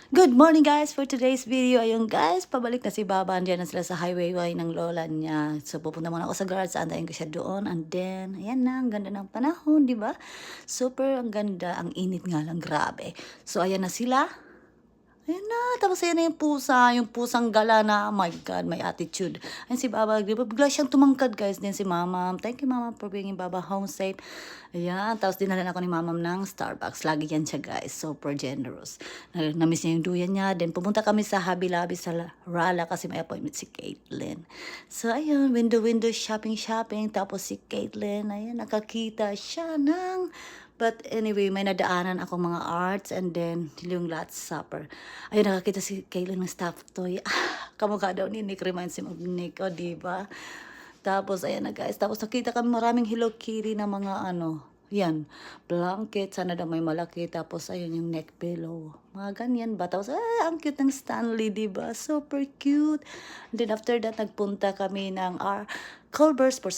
Good morning guys! For today's video, ayun guys, pabalik na si Baba. Andiyan na sila sa highway ng lola niya. So pupunta muna ako sa garage, antayin ko siya doon. And then, ayan na, ang ganda ng panahon, di ba? Super, ang ganda, ang init nga lang, grabe. So ayan na sila. Ayan na, tapos ayan na yung pusang gala na, oh my God, may attitude. Ayan si Baba, di ba? Bigla siyang tumangkad guys, din si Mama. Thank you Mama for bringing Baba home safe. Ayan, tapos dinala ako ni Mama ng Starbucks. Lagi yan siya guys, super generous. Namiss niya yung duyan niya. Then pumunta kami sa Hobby Lobby sa Rala kasi may appointment si Caitlyn. So ayun, window shopping. Tapos si Caitlyn, ayan, nakakita siya ng... But anyway, may nadaanan akong mga arts and then yung Last Supper. Ayun, nakakita si Caitlyn ng stuffed toy. Kamukha daw ni Nick, reminds him of Nick, o diba? Tapos, ayan na guys. Tapos nakita kami maraming Hello Kitty na mga yan, blanket. Sana daw may malaki. Tapos, ayun yung neck pillow. Mga ganyan ba? Tapos, ang cute ng Stanley, diba? Super cute. And then after that, nagpunta kami ng Culver's for